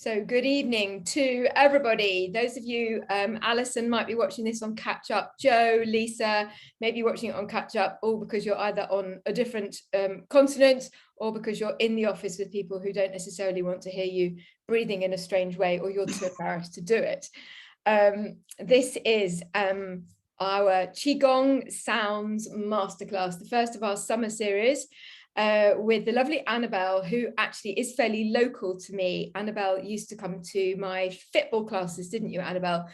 So good evening to everybody. Those of you, Alison might be watching this on catch up, Joe, Lisa, maybe watching it on catch up, all because you're either on a different continent or because you're in the office with people who don't necessarily want to hear you breathing in a strange way, or you're too embarrassed to do it. This is our QiGong Sounds Masterclass, the first of our summer series. With the lovely Annabelle, who actually is fairly local to me. Annabelle used to come to my football classes, didn't you, Annabelle?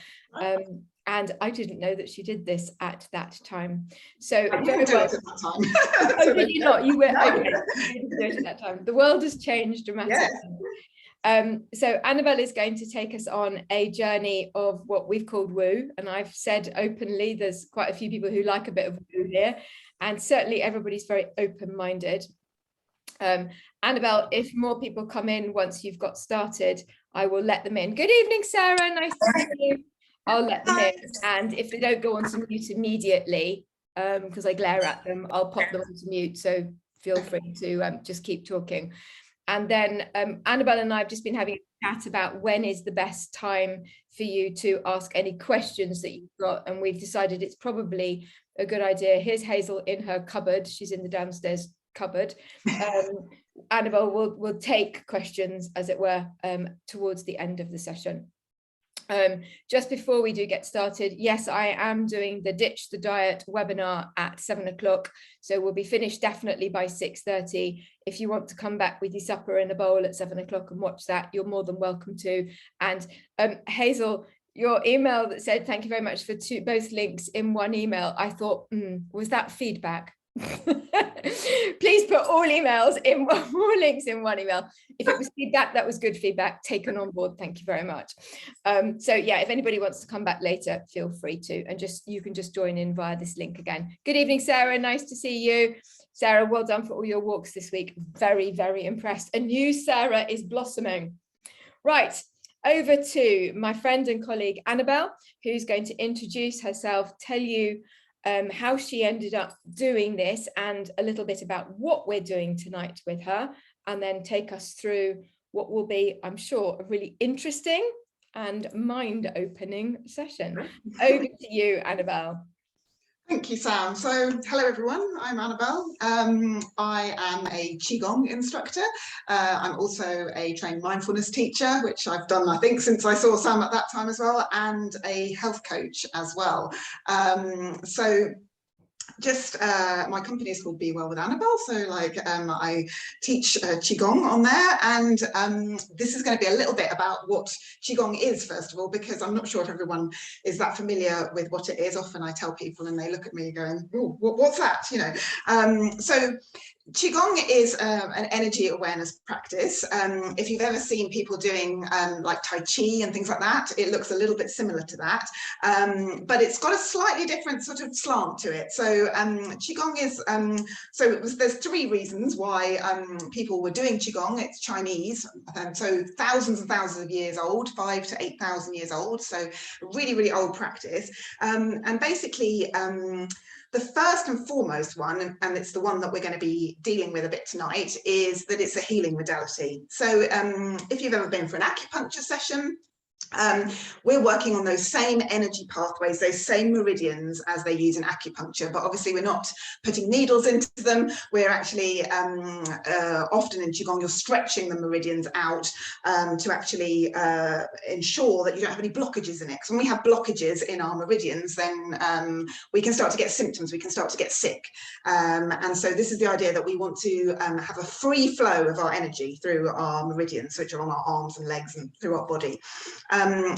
And I didn't know that she did this at that time. So I didn't do it at that time. Oh, did you not? You were okay. You didn't do it at that time. The world has changed dramatically. Yes. So Annabelle is going to take us on a journey of what we've called woo, and I've said openly there's quite a few people who like a bit of woo here, and certainly everybody's very open-minded. Annabelle, if more people come in once you've got started, I will let them in. Good evening, Sarah, nice to see you. I'll let them in, and if they don't go on to mute immediately, because I glare at them, I'll pop them onto mute, so feel free to just keep talking. And then Annabelle and I have just been having a chat about when is the best time for you to ask any questions that you've got. And we've decided it's probably a good idea. Here's Hazel in her cupboard. She's in the downstairs cupboard. Annabelle will take questions, as it were, towards the end of the session. Just before we do get started, yes, I am doing the Ditch the Diet webinar at 7 o'clock. So we'll be finished definitely by 6:30. If you want to come back with your supper in a bowl at 7 o'clock and watch that, you're more than welcome to. And Hazel, your email that said, thank you very much for both links in one email. I thought, was that feedback? Please put all emails in more links in one email. If it was feedback, that was good feedback, taken on board. Thank you very much. So yeah, if anybody wants to come back later, feel free to, and you can just join in via this link again. Good evening, Sarah, nice to see you. Sarah, well done for all your walks this week. Very, very impressed. A new Sarah is blossoming. Right, over to my friend and colleague Annabelle, who's going to introduce herself, tell you how she ended up doing this and a little bit about what we're doing tonight with her, and then take us through what will be, I'm sure, a really interesting and mind-opening session. Over to you, Annabelle. Thank you, Sam. So, hello everyone, I'm Annabelle. I am a QiGong instructor. I'm also a trained mindfulness teacher, which I've done, I think, since I saw Sam at that time as well, and a health coach as well. My company is called Be Well with Annabelle, so I teach QiGong on there, and this is going to be a little bit about what QiGong is, first of all, because I'm not sure if everyone is that familiar with what it is. Often I tell people and they look at me going, oh, what's that, you know? So QiGong is an energy awareness practice. If you've ever seen people doing like Tai Chi and things like that, it looks a little bit similar to that, but it's got a slightly different sort of slant to it. So QiGong is, there's three reasons why people were doing QiGong. It's Chinese, so thousands and thousands of years old, 5,000 to 8,000 years old, so really, really old practice. And basically, the first and foremost one, and it's the one that we're going to be dealing with a bit tonight, is that it's a healing modality. So if you've ever been for an acupuncture session, we're working on those same energy pathways, those same meridians as they use in acupuncture, but obviously we're not putting needles into them. We're actually often in QiGong, you're stretching the meridians out to actually ensure that you don't have any blockages in it. Because when we have blockages in our meridians, then we can start to get symptoms, we can start to get sick. And so this is the idea that we want to have a free flow of our energy through our meridians, which are on our arms and legs and through our body.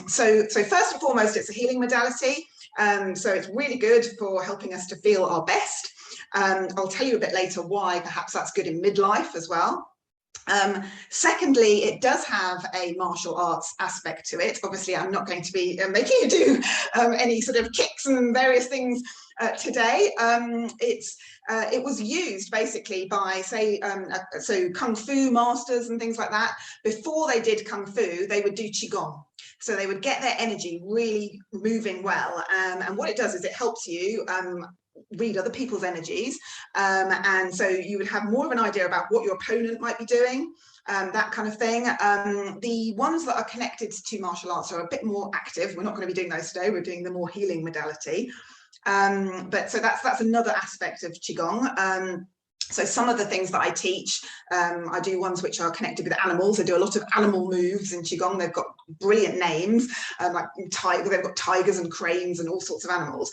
So first and foremost, it's a healing modality. So it's really good for helping us to feel our best. I'll tell you a bit later why perhaps that's good in midlife as well. Secondly, it does have a martial arts aspect to it. Obviously, I'm not going to be making you do any sort of kicks and various things today. It was used basically by, say, so Kung Fu masters and things like that. Before they did Kung Fu, they would do Qigong. So they would get their energy really moving well. And what it does is it helps you read other people's energies, and so you would have more of an idea about what your opponent might be doing, that kind of thing. The ones that are connected to martial arts are a bit more active. We're not going to be doing those today. We're doing the more healing modality. But so that's another aspect of Qigong. So some of the things that I teach, I do ones which are connected with animals. I do a lot of animal moves in Qigong. They've got brilliant names, like they've got tigers and cranes and all sorts of animals,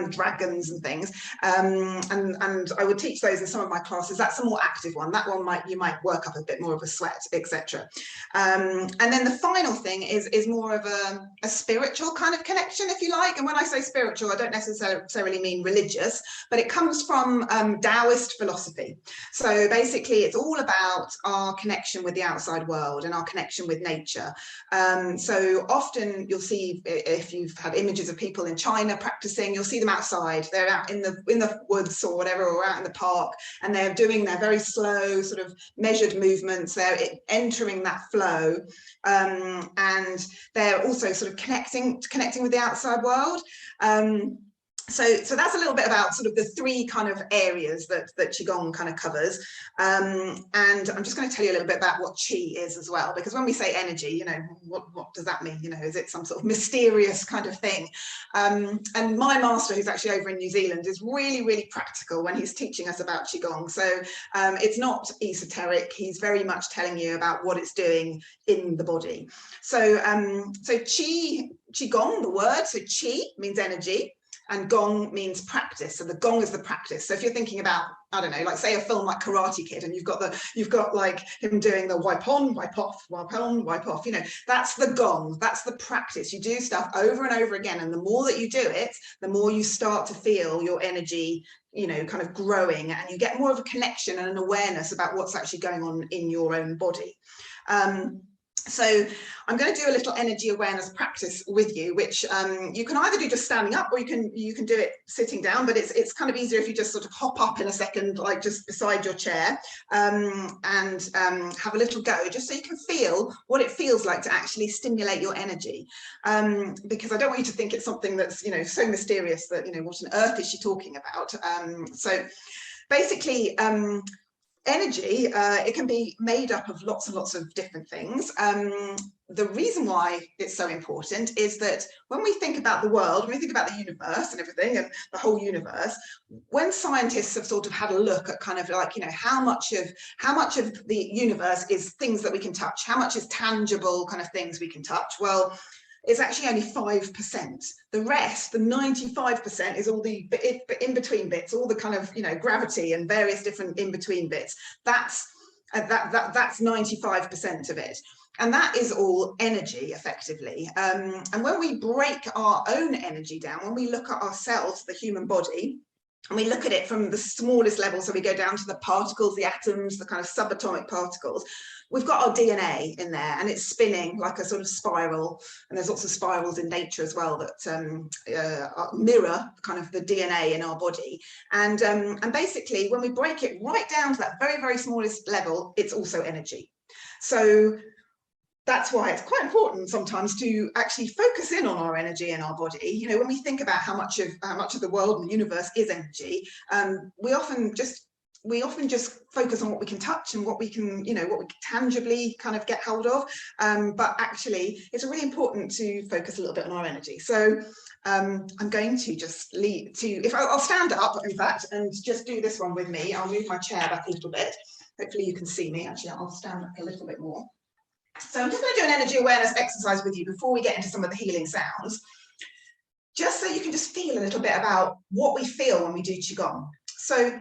dragons and things. And I would teach those in some of my classes. That's a more active one. That one you might work up a bit more of a sweat, etc. And then the final thing is more of a spiritual kind of connection, if you like. And when I say spiritual, I don't necessarily mean religious, but it comes from Taoist philosophy. So basically it's all about our connection with the outside world and our connection with nature. So often you'll see, if you've had images of people in China practicing, you'll see them outside. They're out in the woods or whatever, or out in the park, and they're doing their very slow sort of measured movements. They're entering that flow, and they're also sort of connecting with the outside world. So that's a little bit about sort of the three kind of areas that Qigong kind of covers. And I'm just going to tell you a little bit about what Qi is as well, because when we say energy, you know, what does that mean? You know, is it some sort of mysterious kind of thing? And my master, who's actually over in New Zealand, is really, really practical when he's teaching us about Qigong. So it's not esoteric. He's very much telling you about what it's doing in the body. So Qigong, the word, so Qi means energy, and Gong means practice. So the Gong is the practice. So if you're thinking about, I don't know, like say a film like Karate Kid, and you've got like him doing the wipe on, wipe off, wipe on, wipe off, you know, that's the Gong, that's the practice. You do stuff over and over again, and the more that you do it, the more you start to feel your energy, you know, kind of growing, and you get more of a connection and an awareness about what's actually going on in your own body. So I'm going to do a little energy awareness practice with you, which you can either do just standing up, or you can do it sitting down, but it's kind of easier if you just sort of hop up in a second, like just beside your chair, and have a little go, just so you can feel what it feels like to actually stimulate your energy. Because I don't want you to think it's something that's, you know, so mysterious that, you know, what on earth is she talking about? So basically, energy, it can be made up of lots and lots of different things. The reason why it's so important is that when we think about the world, when we think about the universe and everything, and the whole universe, when scientists have sort of had a look at kind of like, you know, how much of the universe is things that we can touch, how much is tangible kind of things we can touch, well, it's actually only 5%. The rest, the 95%, is all the in-between bits, all the kind of, you know, gravity and various different in-between bits. That's 95% of it. And that is all energy, effectively. And when we break our own energy down, when we look at ourselves, the human body, and we look at it from the smallest level, so we go down to the particles, the atoms, the kind of subatomic particles, we've got our DNA in there, and it's spinning like a sort of spiral. And there's lots of spirals in nature as well that mirror kind of the DNA in our body. And basically, when we break it right down to that very, very smallest level, it's also energy. So that's why it's quite important sometimes to actually focus in on our energy in our body. You know, when we think about how much of the world and the universe is energy, we often just focus on what we can touch and what we can, you know, what we can tangibly kind of get hold of. But actually, it's really important to focus a little bit on our energy. So I'm going to just I'll stand up, in fact, and just do this one with me. I'll move my chair back a little bit. Hopefully you can see me. Actually, I'll stand back a little bit more. So I'm just going to do an energy awareness exercise with you before we get into some of the healing sounds, just so you can just feel a little bit about what we feel when we do Qigong. So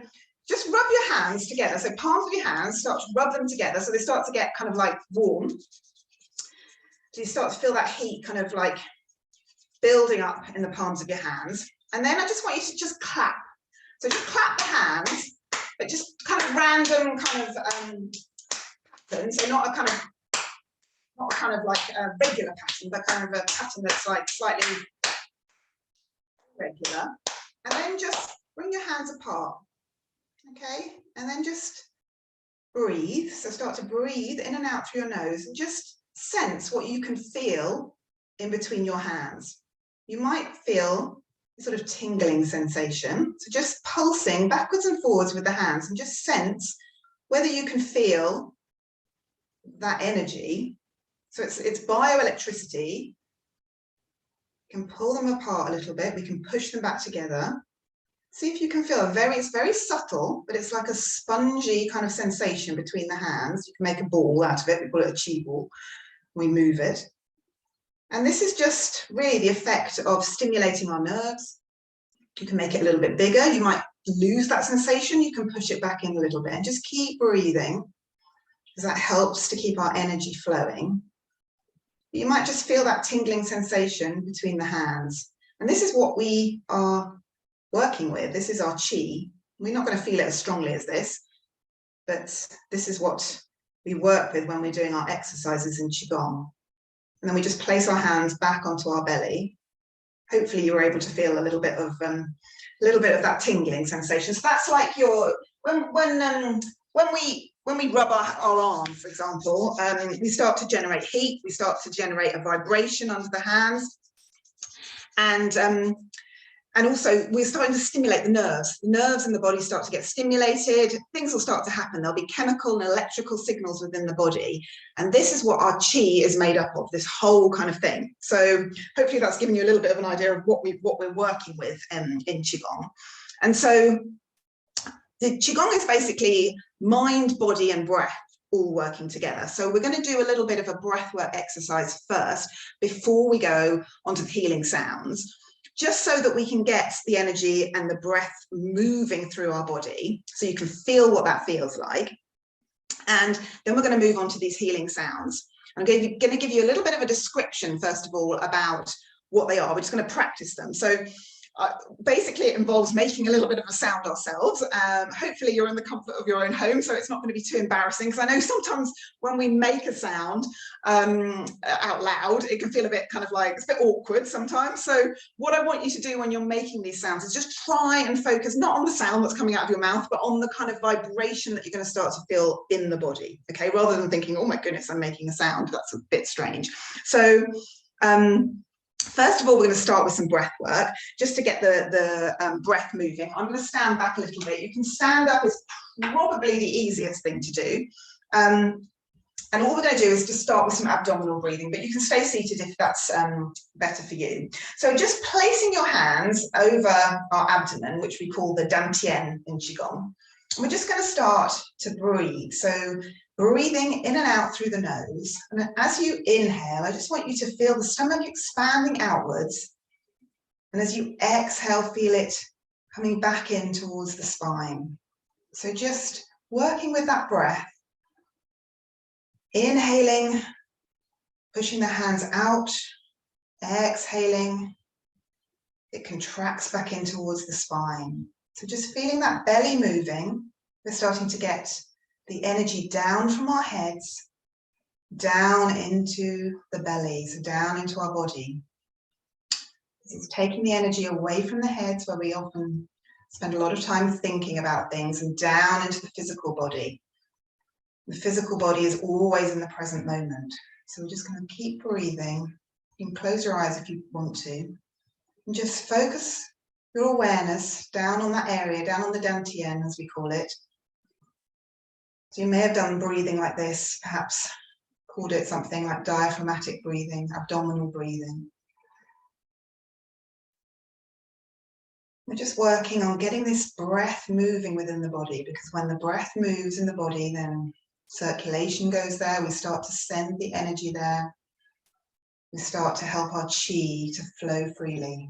just rub your hands together. So palms of your hands, start to rub them together so they start to get kind of like warm. So you start to feel that heat kind of like building up in the palms of your hands. And then I just want you to just clap. So just clap the hands, but just kind of random kind of pattern. So not a kind of like a regular pattern, but kind of a pattern that's like slightly regular. And then just bring your hands apart. Okay, and then just breathe. So start to breathe in and out through your nose, and just sense what you can feel in between your hands. You might feel a sort of tingling sensation. So just pulsing backwards and forwards with the hands, and just sense whether you can feel that energy. So it's bioelectricity. We can pull them apart a little bit. We can push them back together. See if you can feel it's very subtle, but it's like a spongy kind of sensation between the hands. You can make a ball out of it. We call it a chi ball. We move it. And this is just really the effect of stimulating our nerves. You can make it a little bit bigger. You might lose that sensation. You can push it back in a little bit and just keep breathing, because that helps to keep our energy flowing. You might just feel that tingling sensation between the hands. And this is what we are working with. This is our chi. We're not going to feel it as strongly as this, but this is what we work with when we're doing our exercises in QiGong. And then we just place our hands back onto our belly. Hopefully you were able to feel a little bit of that tingling sensation. So that's like your when we rub our arm, for example, we start to generate heat. We start to generate a vibration under the hands, and also we're starting to stimulate the nerves. The nerves in the body start to get stimulated. Things will start to happen. There'll be chemical and electrical signals within the body. And this is what our chi is made up of, this whole kind of thing. So hopefully that's given you a little bit of an idea of what we're working with in QiGong. And so the QiGong is basically mind, body, and breath all working together. So we're going to do a little bit of a breathwork exercise first before we go onto the healing sounds, just so that we can get the energy and the breath moving through our body, so you can feel what that feels like. And then we're going to move on to these healing sounds. I'm going to give you a little bit of a description, first of all, about what they are. We're just going to practice them. So basically it involves making a little bit of a sound ourselves. Hopefully you're in the comfort of your own home, so it's not going to be too embarrassing, because I know sometimes when we make a sound out loud, it can feel a bit kind of like, it's a bit awkward sometimes. So what I want you to do when you're making these sounds is just try and focus not on the sound that's coming out of your mouth, but on the kind of vibration that you're going to start to feel in the body, okay, rather than thinking, oh my goodness, I'm making a sound. That's a bit strange. So first of all, we're going to start with some breath work, just to get the breath moving. I'm going to stand back a little bit. You can stand up, is probably the easiest thing to do. And all we're going to do is just start with some abdominal breathing, but you can stay seated if that's better for you. So just placing your hands over our abdomen, which we call the dantian in QiGong. We're just going to start to breathe. So breathing in and out through the nose. And as you inhale, I just want you to feel the stomach expanding outwards. And as you exhale, feel it coming back in towards the spine. So just working with that breath. Inhaling, pushing the hands out. Exhaling, it contracts back in towards the spine. So just feeling that belly moving, we're starting to get the energy down from our heads, down into the belly, so down into our body. It's taking the energy away from the heads, where we often spend a lot of time thinking about things, and down into the physical body. The physical body is always in the present moment. So we're just going to keep breathing. You can close your eyes if you want to, and just focus your awareness down on that area, down on the dantian, as we call it. So you may have done breathing like this, perhaps called it something like diaphragmatic breathing, abdominal breathing. We're just working on getting this breath moving within the body, because when the breath moves in the body, then circulation goes there. We start to send the energy there. We start to help our chi to flow freely.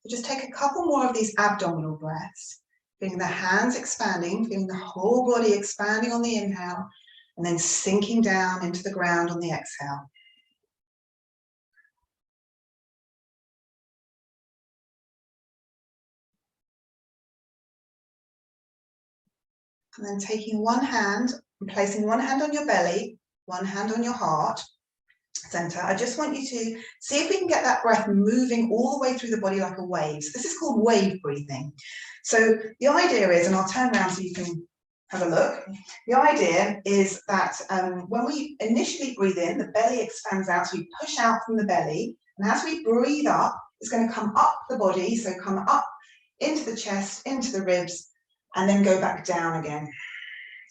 So just take a couple more of these abdominal breaths, feeling the hands expanding, feeling the whole body expanding on the inhale, and then sinking down into the ground on the exhale. And then taking one hand and placing one hand on your belly, one hand on your heart center. I just want you to see if we can get that breath moving all the way through the body like a wave. So this is called wave breathing. So the idea is, and I'll turn around so you can have a look. The idea is that when we initially breathe in, the belly expands out, so we push out from the belly. And as we breathe up, it's going to come up the body, so come up into the chest, into the ribs, and then go back down again.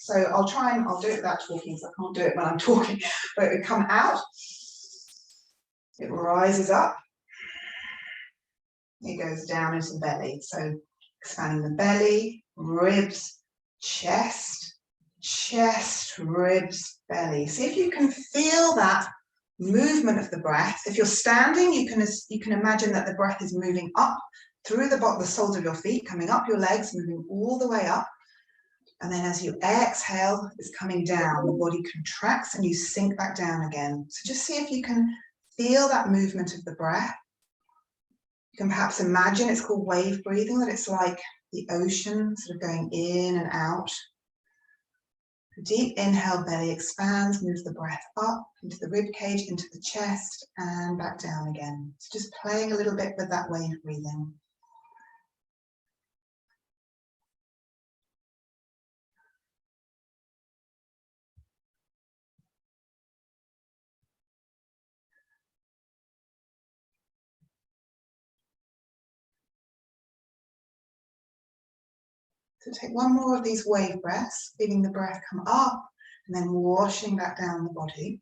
So I'll do it without talking, so I can't do it when I'm talking, but it will come out, it rises up, it goes down into the belly. So expanding the belly, ribs, chest, ribs, belly. See if you can feel that movement of the breath. If you're standing, you can imagine that the breath is moving up through the soles of your feet, coming up your legs, moving all the way up. And then as you exhale, it's coming down. The body contracts and you sink back down again. So just see if you can feel that movement of the breath. You can perhaps imagine, it's called wave breathing, that it's like the ocean sort of going in and out. Deep inhale, belly expands, move the breath up into the rib cage, into the chest, and back down again. So just playing a little bit with that wave breathing. So take one more of these wave breaths, feeling the breath come up and then washing back down the body.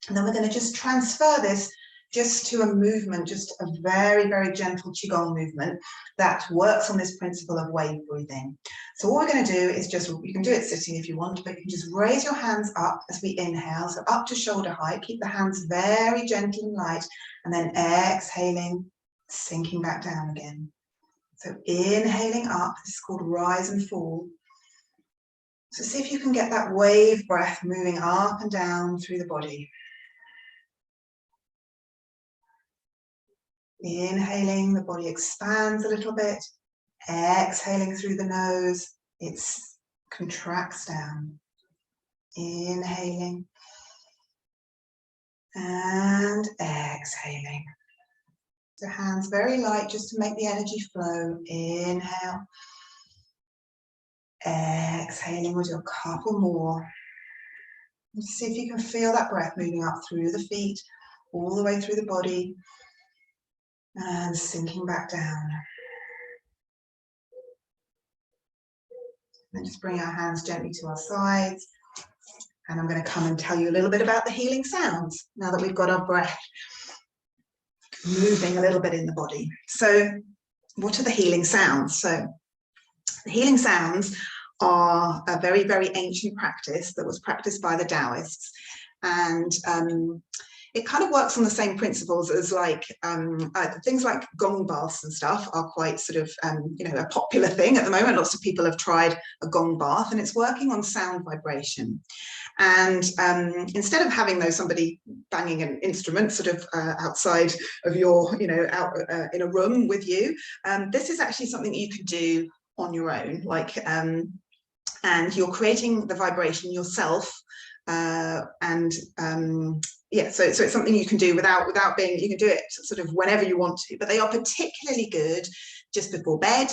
And then we're going to just transfer this just to a movement, just a very, very gentle Qigong movement that works on this principle of wave breathing. So what we're going to do is you can do it sitting if you want, but you can just raise your hands up as we inhale, so up to shoulder height. Keep the hands very gentle and light, and then exhaling, sinking back down again. So inhaling up, this is called rise and fall. So see if you can get that wave breath moving up and down through the body. Inhaling, the body expands a little bit. Exhaling through the nose, it contracts down. Inhaling and exhaling. So hands very light, just to make the energy flow. Inhale. Exhaling, we'll do a couple more. And see if you can feel that breath moving up through the feet, all the way through the body, and sinking back down. And just bring our hands gently to our sides. And I'm going to come and tell you a little bit about the healing sounds, now that we've got our breath moving a little bit in the body. So what are the healing sounds? So the healing sounds are a very, very ancient practice that was practiced by the Taoists. And it kind of works on the same principles as like things like gong baths and stuff are quite sort of, a popular thing at the moment. Lots of people have tried a gong bath, and it's working on sound vibration. And instead of having somebody banging an instrument sort of outside of your, out in a room with you, this is actually something that you could do on your own, and you're creating the vibration yourself. So it's something you can do without being, you can do it sort of whenever you want to, but they are particularly good just before bed,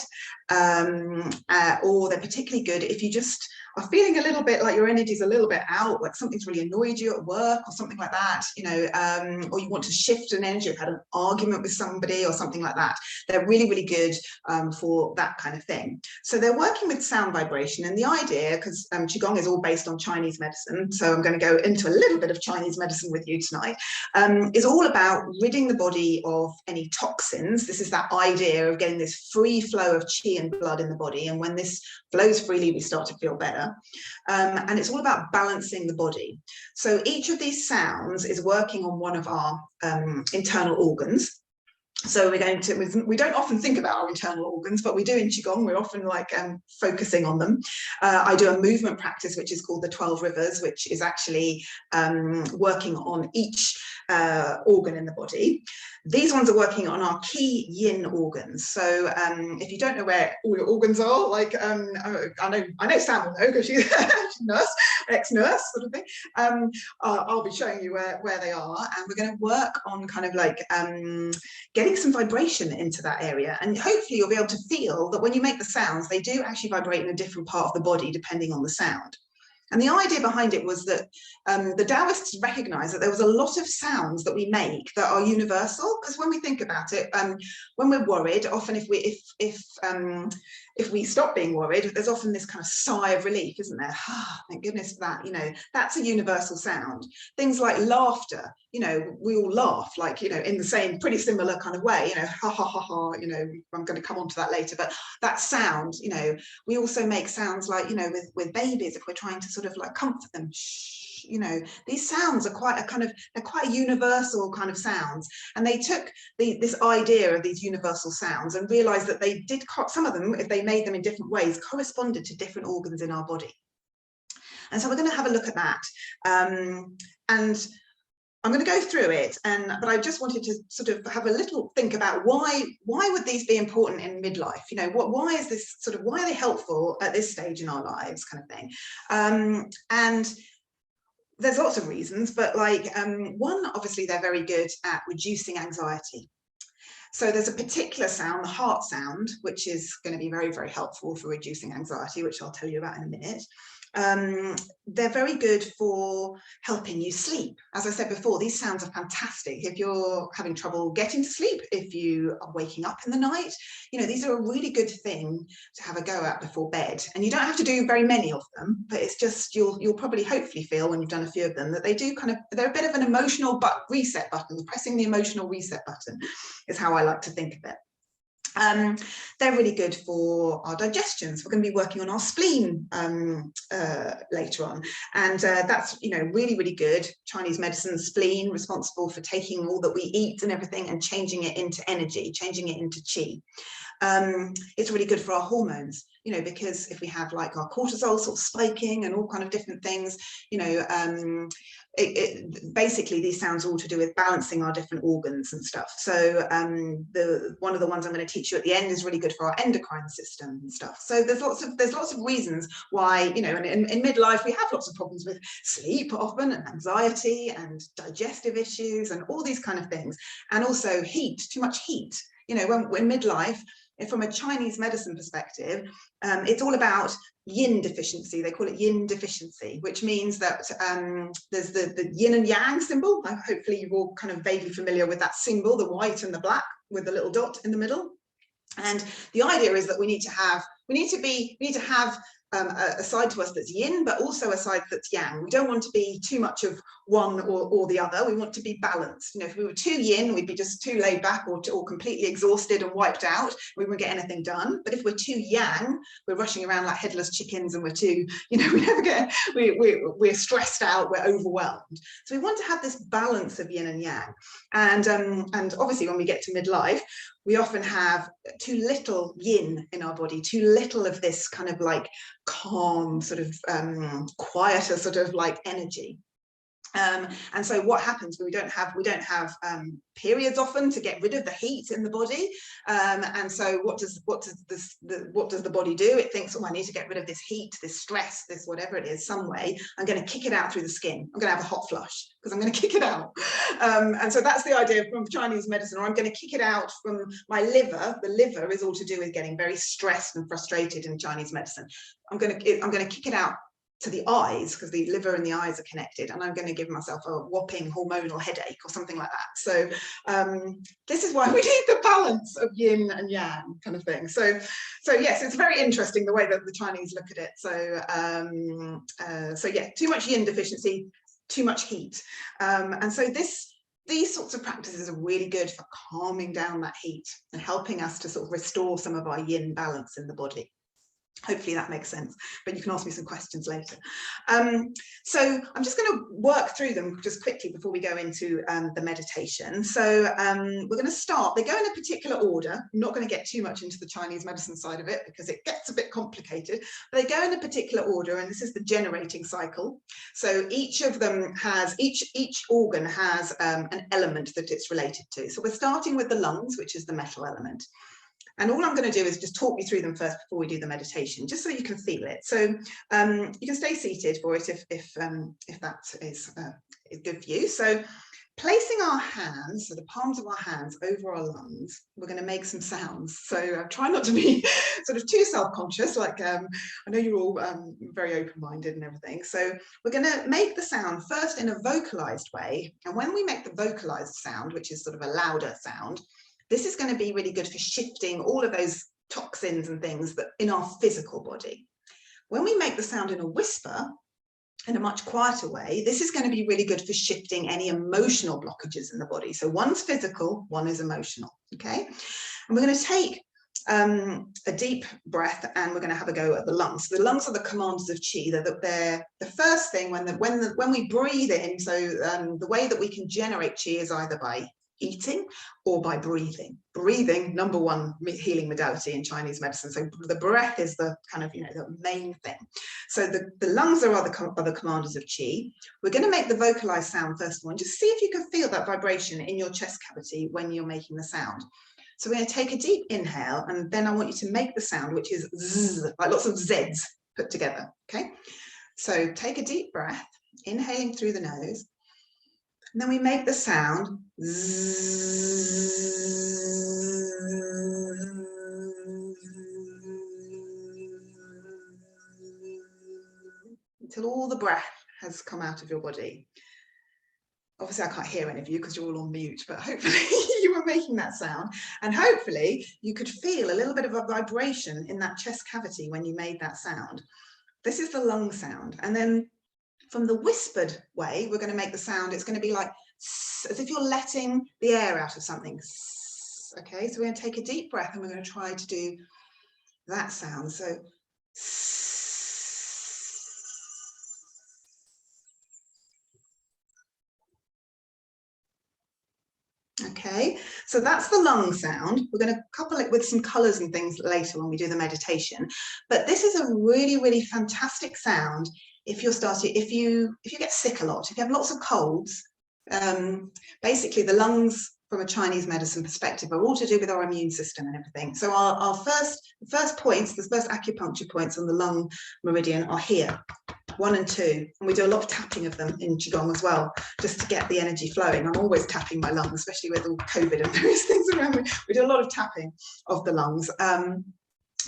or they're particularly good if you just are feeling a little bit like your energy's a little bit out, like something's really annoyed you at work or something like that, or you want to shift an energy, you've had an argument with somebody or something like that. They're really, really good for that kind of thing. So they're working with sound vibration, and the idea, because Qigong is all based on Chinese medicine, so I'm going to go into a little bit of Chinese medicine with you tonight, is all about ridding the body of any toxins. This is that idea of getting this free flow of qi and blood in the body, and when this flows freely, we start to feel better. And it's all about balancing the body. So each of these sounds is working on one of our internal organs. So we don't often think about our internal organs, but we do in Qigong. We're often focusing on them. I do a movement practice, which is called the 12 rivers, which is actually working on each organ in the body. These ones are working on our key yin organs. So if you don't know where all your organs are, I know Sam will know because she's a nurse, ex-nurse sort of thing. I'll be showing you where they are, and we're going to work on kind of getting some vibration into that area, and hopefully you'll be able to feel that when you make the sounds, they do actually vibrate in a different part of the body depending on the sound. And the idea behind it was that the Taoists recognized that there was a lot of sounds that we make that are universal, because when we think about it, when we're worried, often if if we stop being worried, there's often this kind of sigh of relief, isn't there? Ah, thank goodness for that. You know, that's a universal sound. Things like laughter, you know, we all laugh, like, you know, in the same pretty similar kind of way, you know, ha ha ha ha, you know, I'm going to come on to that later, but that sound, you know, we also make sounds like, you know, with babies, if we're trying to sort of like comfort them, shh, you know, these sounds are quite a kind of, they're quite universal kind of sounds. And they took this idea of these universal sounds and realized that they did, some of them, if they made them in different ways, corresponded to different organs in our body. And so we're going to have a look at that. And I'm going to go through it, but I just wanted to sort of have a little think about why would these be important in midlife? You know, why is this sort of, why are they helpful at this stage in our lives, kind of thing? And there's lots of reasons, but like one, obviously they're very good at reducing anxiety. So there's a particular sound, the heart sound, which is going to be very, very helpful for reducing anxiety, which I'll tell you about in a minute. They're very good for helping you sleep. As I said before, these sounds are fantastic if you're having trouble getting to sleep, if you are waking up in the night. You know, these are a really good thing to have a go at before bed. And you don't have to do very many of them, but it's just, you'll probably hopefully feel when you've done a few of them that they do kind of, they're a bit of an emotional reset button. Pressing the emotional reset button is how I like to think of it. They're really good for our digestions. We're going to be working on our spleen later on, and that's, you know, really, really good. Chinese medicine, spleen, responsible for taking all that we eat and everything and changing it into energy, changing it into qi. It's really good for our hormones, you know, because if we have like our cortisol sort of spiking and all kind of different things, you know, basically these sounds are all to do with balancing our different organs and stuff. So one of the ones I'm going to teach you at the end is really good for our endocrine system and stuff. So there's lots of reasons why, you know, and in midlife we have lots of problems with sleep often, and anxiety and digestive issues and all these kind of things, and also heat, too much heat. You know, when midlife, from a Chinese medicine perspective, it's all about yin deficiency. They call it yin deficiency, which means that there's the yin and yang symbol. Hopefully you're all kind of vaguely familiar with that symbol, the white and the black with the little dot in the middle. And the idea is that we need to have a side to us that's yin, but also a side that's yang. We don't want to be too much of one or the other. We want to be balanced. You know, if we were too yin, we'd be just too laid back or completely exhausted and wiped out. We wouldn't get anything done. But if we're too yang, we're rushing around like headless chickens, and we're too, you know, we never get, we're stressed out, we're overwhelmed. So we want to have this balance of yin and yang. And obviously when we get to midlife, we often have too little yin in our body, too little of this kind of like calm, sort of quieter sort of like energy. And so what happens when we don't have periods often to get rid of the heat in the body, and so what does the body do? It thinks, oh, I need to get rid of this heat, this stress, this whatever it is, some way. I'm going to kick it out through the skin. I'm going to have a hot flush because I'm going to kick it out. And so that's the idea from Chinese medicine, or I'm going to kick it out from my liver. The liver is all to do with getting very stressed and frustrated in Chinese medicine. I'm going to kick it out to the eyes, because the liver and the eyes are connected, and I'm going to give myself a whopping hormonal headache or something like that. So this is why we need the balance of yin and yang kind of thing. So yes, it's very interesting the way that the Chinese look at it. So yeah, too much yin deficiency, too much heat, and so these sorts of practices are really good for calming down that heat and helping us to sort of restore some of our yin balance in the body. Hopefully that makes sense, but you can ask me some questions later. So I'm just going to work through them just quickly before we go into the meditation. So we're going to start, they go in a particular order. I'm not going to get too much into the Chinese medicine side of it because it gets a bit complicated, but they go in a particular order, and this is the generating cycle. So each of them has, each organ has an element that it's related to. So we're starting with the lungs, which is the metal element. And all I'm going to do is just talk you through them first before we do the meditation, just so you can feel it. So you can stay seated for it if that is good for you. So placing our hands, so the palms of our hands over our lungs, we're going to make some sounds. So try not to be sort of too self-conscious, like I know you're all very open-minded and everything. So we're going to make the sound first in a vocalized way. And when we make the vocalized sound, which is sort of a louder sound, this is going to be really good for shifting all of those toxins and things that in our physical body. When we make the sound in a whisper, in a much quieter way, this is going to be really good for shifting any emotional blockages in the body. So one's physical, one is emotional, okay? And we're going to take a deep breath, and we're going to have a go at the lungs. So the lungs are the commanders of qi. They're the first thing when we breathe in. So the way that we can generate qi is either by eating or by breathing. Breathing, number one healing modality in Chinese medicine. So the breath is the kind of, the main thing. So the lungs are the commanders of qi. We're going to make the vocalized sound first of all, and just see if you can feel that vibration in your chest cavity when you're making the sound. So we're going to take a deep inhale, and then I want you to make the sound, which is zzz, like lots of Zs put together, okay? So take a deep breath, inhaling through the nose, and then we make the sound until all the breath has come out of your body. Obviously, I can't hear any of you because you're all on mute, but hopefully you were making that sound. And hopefully you could feel a little bit of a vibration in that chest cavity when you made that sound. This is the lung sound. And then from the whispered way, we're going to make the sound. It's going to be like as if you're letting the air out of something. Okay, so we're going to take a deep breath, and we're going to try to do that sound. So okay, so that's the lung sound. We're going to couple it with some colors and things later when we do the meditation. But this is a really, really fantastic sound if you get sick a lot, if you have lots of colds. Basically, the lungs from a Chinese medicine perspective are all to do with our immune system and everything. So our first points, the first acupuncture points on the lung meridian are here. 1 and 2, and we do a lot of tapping of them in Qigong as well, just to get the energy flowing. I'm always tapping my lungs, especially with all COVID and various things around me. We do a lot of tapping of the lungs.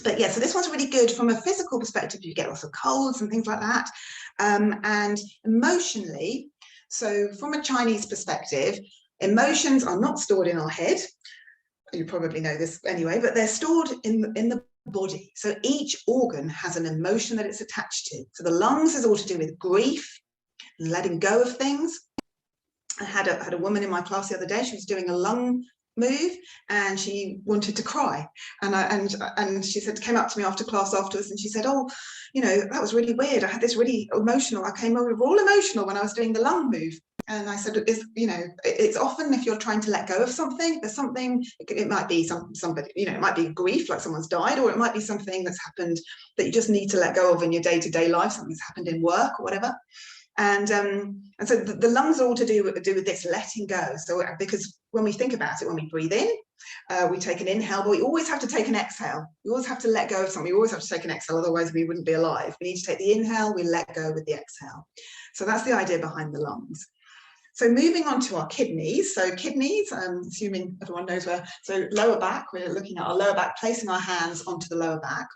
But yeah, so this one's really good from a physical perspective. You get lots of colds and things like that. And emotionally, so from a Chinese perspective, emotions are not stored in our head. You probably know this anyway, but they're stored in the body. So each organ has an emotion that it's attached to. So the lungs is all to do with grief and letting go of things. I had a woman in my class the other day. She was doing a lung move and she wanted to cry, and she said, came up to me after class afterwards, and she said, oh, that was really weird. I had this really emotional, I came over all emotional when I was doing the lung move. And I said, it's often if you're trying to let go of something, there's something, it might be somebody, it might be grief, like someone's died, or it might be something that's happened that you just need to let go of in your day-to-day life, something's happened in work or whatever. And so the lungs are all to do with this letting go. So because when we think about it, when we breathe in, we take an inhale, but we always have to take an exhale. We always have to let go of something. We always have to take an exhale, otherwise we wouldn't be alive. We need to take the inhale, we let go with the exhale. So that's the idea behind the lungs. So moving on to our kidneys. So kidneys, assuming everyone knows where, so lower back, we're looking at our lower back, placing our hands onto the lower back.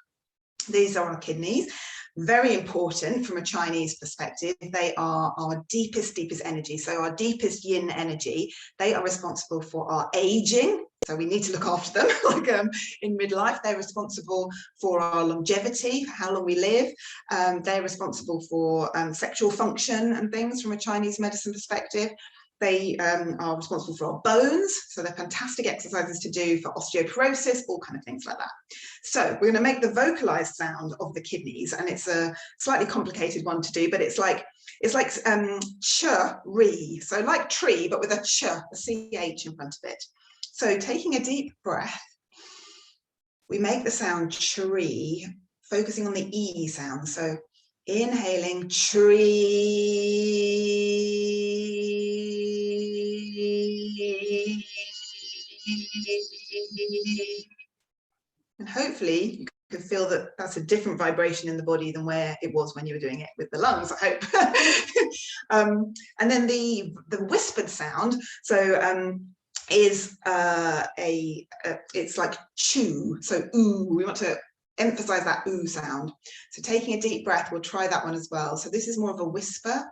These are our kidneys. Very important from a Chinese perspective. They are our deepest energy. So our deepest yin energy. They are responsible for our aging. So we need to look after them. Like in midlife, they're responsible for our longevity, for how long we live. They're responsible for sexual function and things from a Chinese medicine perspective. They are responsible for our bones, so they're fantastic exercises to do for osteoporosis, all kind of things like that. So we're going to make the vocalized sound of the kidneys, and it's a slightly complicated one to do, but it's like ch-ri, so like tree, but with a ch, a ch in front of it. So taking a deep breath, we make the sound tree, focusing on the E sound. So inhaling tree. And hopefully you can feel that that's a different vibration in the body than where it was when you were doing it with the lungs, I hope. And then the whispered sound, so is it's like chew, so ooh, we want to emphasize that ooh sound. So taking a deep breath, we'll try that one as well. So this is more of a whisper.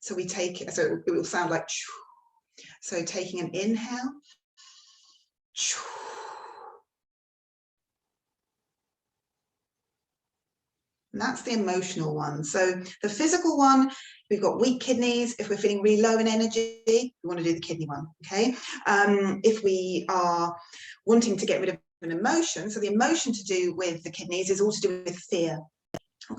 So we take, so it will sound like chew. So taking an inhale, chew. And that's the emotional one. So the physical one, we've got weak kidneys. If we're feeling really low in energy, we want to do the kidney one, okay? If we are wanting to get rid of an emotion, so the emotion to do with the kidneys is all to do with fear.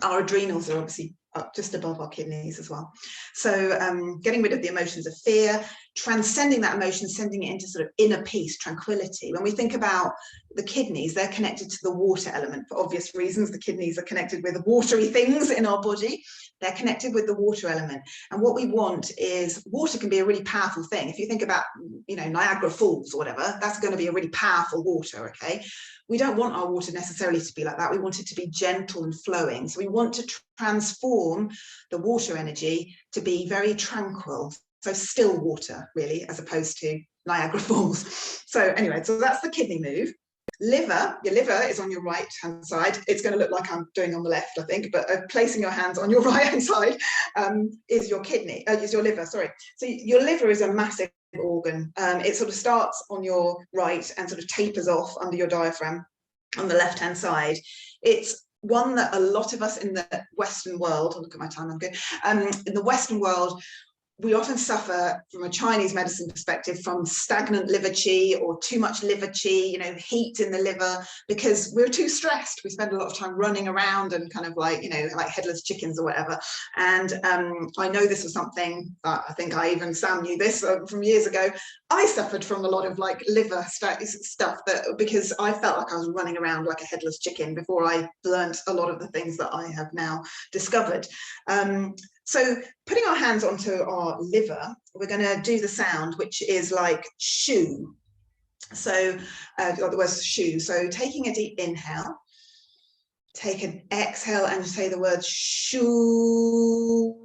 Our adrenals are obviously up just above our kidneys as well. So getting rid of the emotions of fear, transcending that emotion, sending it into sort of inner peace, tranquility. When we think about the kidneys, they're connected to the water element for obvious reasons. The kidneys are connected with watery things in our body. They're connected with the water element. And what we want is, water can be a really powerful thing. If you think about, you know, Niagara Falls or whatever, that's going to be a really powerful water, okay? We don't want our water necessarily to be like that. We want it to be gentle and flowing. So we want to transform the water energy to be very tranquil. So still water, really, as opposed to Niagara Falls. So anyway, so that's the kidney move. Liver, your liver is on your right hand side. It's going to look like I'm doing on the left, I think, but placing your hands on your right hand side is your kidney, is your liver, sorry. So your liver is a massive organ. It sort of starts on your right and sort of tapers off under your diaphragm on the left hand side. It's one that a lot of us in the Western world, look at my time, I'm good, in the Western world, we often suffer from a Chinese medicine perspective from stagnant liver qi or too much liver qi, you know, heat in the liver, because we're too stressed. We spend a lot of time running around and kind of like, you know, like headless chickens or whatever. And I know this was something that I think Sam knew this from years ago. I suffered from a lot of like liver stuff that, because I felt like I was running around like a headless chicken before I learned a lot of the things that I have now discovered. So putting our hands onto our liver, we're going to do the sound, which is like shoo. So like the word shoo. So taking a deep inhale, take an exhale and say the word shoo.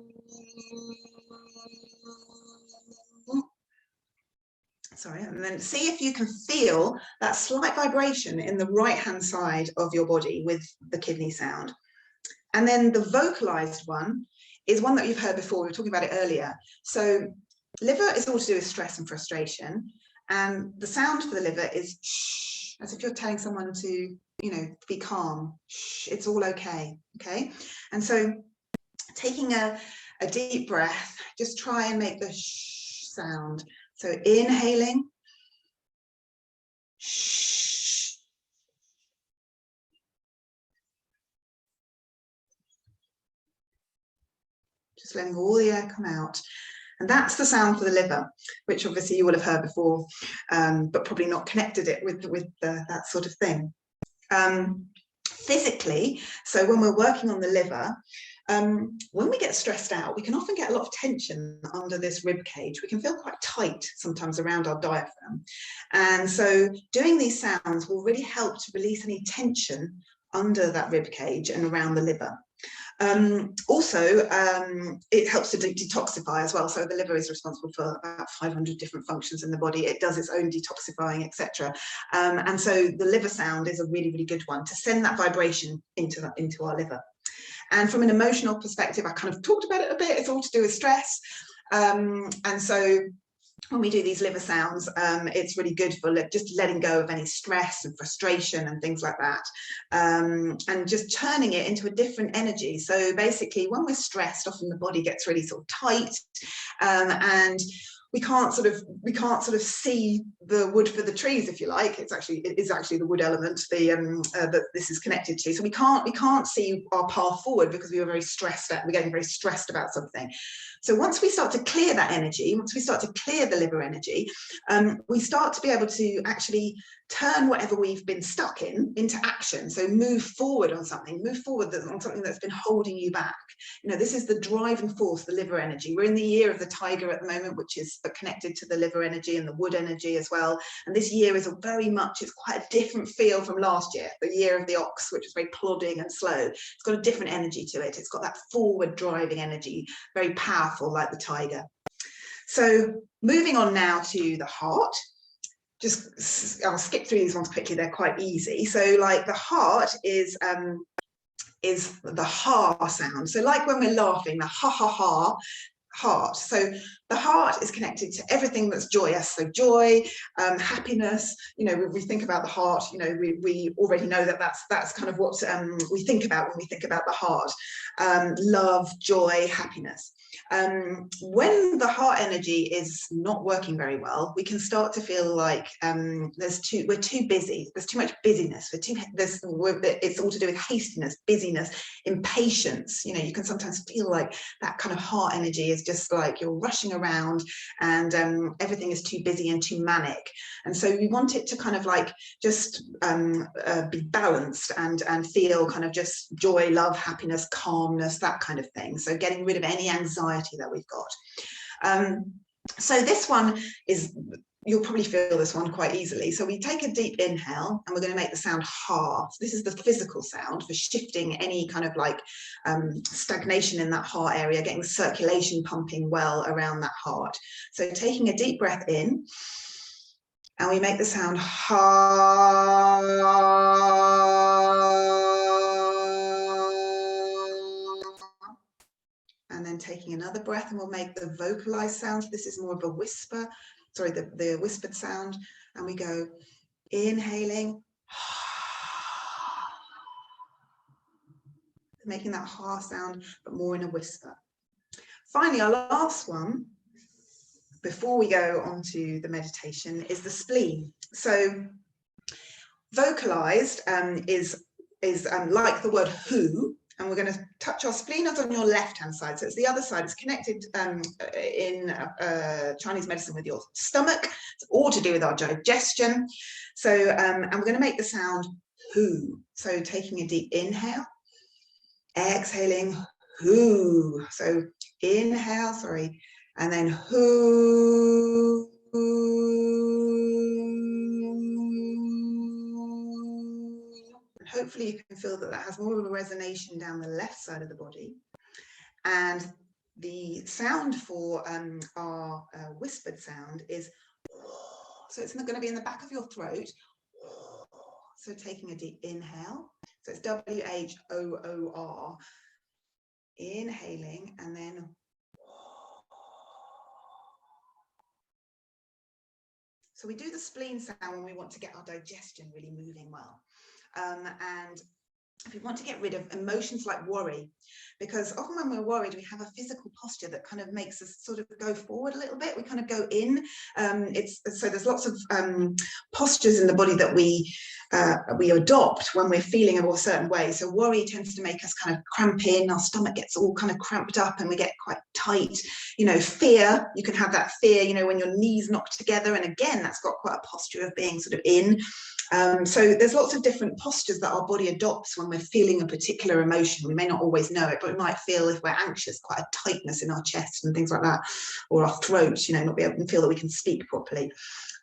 Sorry, and then see if you can feel that slight vibration in the right hand side of your body with the kidney sound. And then the vocalized one is one that you've heard before. We were talking about it earlier. So liver is all to do with stress and frustration. And the sound for the liver is shh, as if you're telling someone to, you know, be calm. Shh, it's all okay. Okay. And so taking a deep breath, just try and make the shh sound. So inhaling. Shh. Just letting all the air come out. And that's the sound for the liver, which obviously you will have heard before, but probably not connected it with that sort of thing. Physically, so when we're working on the liver, when we get stressed out, we can often get a lot of tension under this rib cage. We can feel quite tight sometimes around our diaphragm. And so doing these sounds will really help to release any tension under that rib cage and around the liver. Also, it helps to detoxify as well. So the liver is responsible for about 500 different functions in the body. It does its own detoxifying, etc. And so the liver sound is a really, really good one to send that vibration into our liver. And from an emotional perspective, I kind of talked about it a bit. It's all to do with stress. And so when we do these liver sounds, it's really good for just letting go of any stress and frustration and things like that, and just turning it into a different energy. So basically, when we're stressed, often the body gets really sort of tight, and we can't sort of see the wood for the trees, if you like. It is actually the wood element that this is connected to. So we can't see our path forward because we were very stressed out. We're getting very stressed about something. So once we start to clear that energy, once we start to clear the liver energy, we start to be able to actually turn whatever we've been stuck in into action. So move forward on something that's been holding you back. You know, this is the driving force, the liver energy. We're in the year of the tiger at the moment, which is connected to the liver energy and the wood energy as well. And this year is it's quite a different feel from last year, the year of the ox, which is very plodding and slow. It's got a different energy to it. It's got that forward driving energy, very powerful, like the tiger. So moving on now to the heart. I'll skip through these ones quickly. They're quite easy. So like the heart is the ha sound. So like when we're laughing, the ha ha ha, heart. So the heart is connected to everything that's joyous. So joy, happiness, you know, when we think about the heart, you know, we already know that that's kind of what we think about when we think about the heart. Love, joy, happiness. When the heart energy is not working very well, we can start to feel like we're too busy. There's too much busyness. It's all to do with hastiness, busyness, impatience. You know, you can sometimes feel like that kind of heart energy is just like you're rushing around and everything is too busy and too manic. And so we want it to kind of like just be balanced and feel kind of just joy, love, happiness, calmness, that kind of thing. So getting rid of any anxiety that we've got. So this one is, you'll probably feel this one quite easily. So we take a deep inhale and we're going to make the sound ha. This is the physical sound for shifting any kind of like stagnation in that heart area, getting circulation pumping well around that heart. So taking a deep breath in, and we make the sound ha. And then taking another breath, and we'll make the vocalized sound. This is more of a whisper, sorry, the whispered sound. And we go inhaling, making that ha sound, but more in a whisper. Finally, our last one, before we go on to the meditation, is the spleen. So vocalized is like the word who, and we're going to touch our spleen on your left hand side. So it's the other side. It's connected in Chinese medicine with your stomach. It's all to do with our digestion. So and we're going to make the sound who. So taking a deep inhale, exhaling who. So inhale, sorry, and then who. Hopefully you can feel that that has more of a resonation down the left side of the body. And the sound for our whispered sound is, so it's going to be in the back of your throat. So taking a deep inhale. So it's W-H-O-O-R. Inhaling and then. So we do the spleen sound when we want to get our digestion really moving well. And if we want to get rid of emotions like worry, because often when we're worried, we have a physical posture that kind of makes us sort of go forward a little bit. We kind of go in. So there's lots of postures in the body that we adopt when we're feeling a certain way. So worry tends to make us kind of cramp in. Our stomach gets all kind of cramped up and we get quite tight. You know, fear, you can have that fear, you know, when your knees knock together. And again, that's got quite a posture of being sort of in. So there's lots of different postures that our body adopts when we're feeling a particular emotion. We may not always know it, but we might feel, if we're anxious, quite a tightness in our chest and things like that, or our throat, you know, not be able to feel that we can speak properly.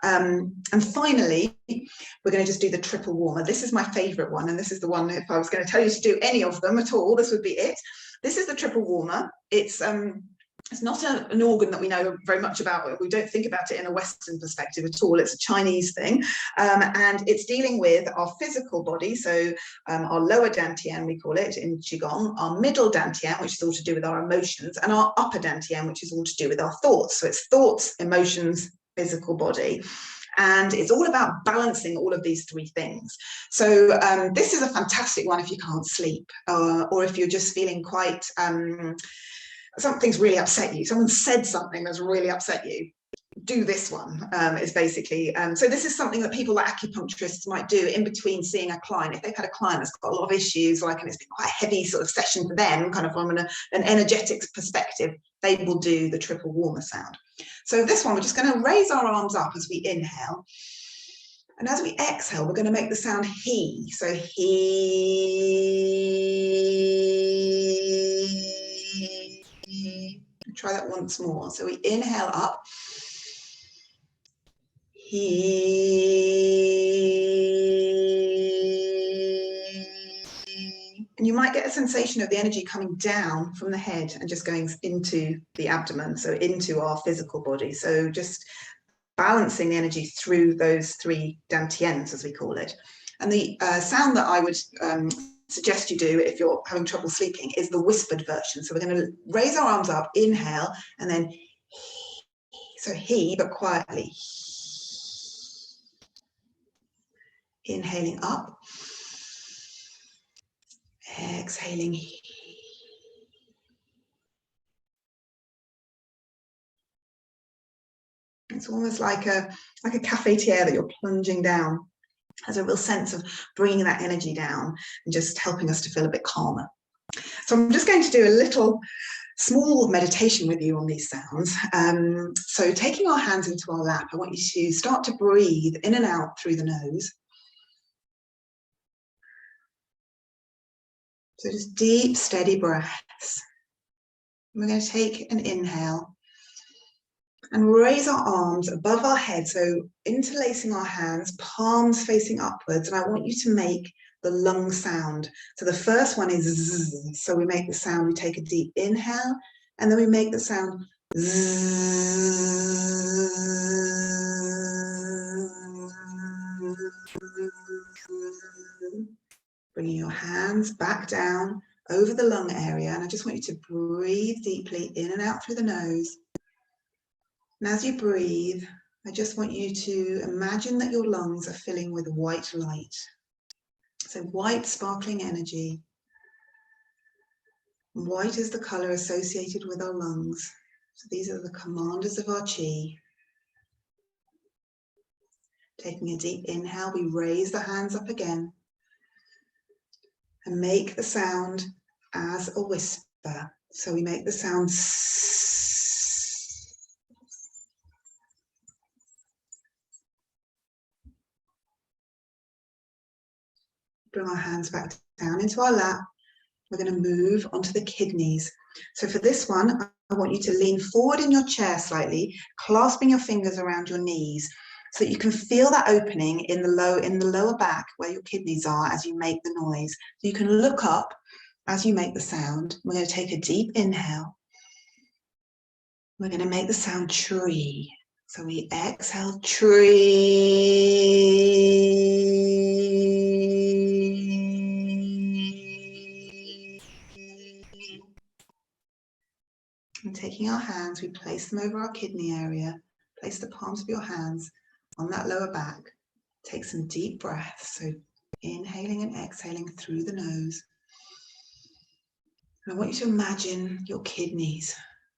And finally, we're going to just do the triple warmer. This is my favorite one, and this is the one, if I was going to tell you to do any of them at all, this would be it. This is the triple warmer. It's not an organ that we know very much about. We don't think about it in a Western perspective at all. It's a Chinese thing. And it's dealing with our physical body. So our lower dantian, we call it in QiGong, our middle dantian, which is all to do with our emotions, and our upper dantian, which is all to do with our thoughts. So it's thoughts, emotions, physical body. And it's all about balancing all of these three things. So this is a fantastic one if you can't sleep, or if you're just feeling quite... something's really upset you, someone said something that's really upset you, do this one. Is basically, so this is something that people, like acupuncturists, might do in between seeing a client. If they've had a client that's got a lot of issues, like, and it's been quite a heavy sort of session for them, kind of from an energetics perspective, they will do the triple warmer sound. So this one, we're just going to raise our arms up as we inhale. And as we exhale, we're going to make the sound he. So he. Try that once more. So we inhale up. And you might get a sensation of the energy coming down from the head and just going into the abdomen, so into our physical body. So just balancing the energy through those three dantians, as we call it. And the sound that I would suggest you do if you're having trouble sleeping is the whispered version. So we're going to raise our arms up, inhale, and then so he, but quietly. Inhaling up, exhaling. It's almost like a cafetiere that you're plunging down. There's a real sense of bringing that energy down and just helping us to feel a bit calmer. So I'm just going to do a little small meditation with you on these sounds. So taking our hands into our lap, I want you to start to breathe in and out through the nose. So just deep, steady breaths. We're going to take an inhale and raise our arms above our head, so interlacing our hands, palms facing upwards, and I want you to make the lung sound. So the first one is zzz, so we make the sound, we take a deep inhale, and then we make the sound zzz. Bringing your hands back down over the lung area, and I just want you to breathe deeply in and out through the nose. And as you breathe, I just want you to imagine that your lungs are filling with white light. So white sparkling energy. White is the color associated with our lungs. So these are the commanders of our chi. Taking a deep inhale, we raise the hands up again and make the sound as a whisper. So we make the sound S. Bring our hands back down into our lap. We're going to move onto the kidneys. So for this one, I want you to lean forward in your chair slightly, clasping your fingers around your knees so that you can feel that opening in the lower back where your kidneys are as you make the noise. So you can look up as you make the sound. We're going to take a deep inhale. We're going to make the sound tree. So we exhale, tree. And taking our hands, we place them over our kidney area. Place the palms of your hands on that lower back. Take some deep breaths. So inhaling and exhaling through the nose. And I want you to imagine your kidneys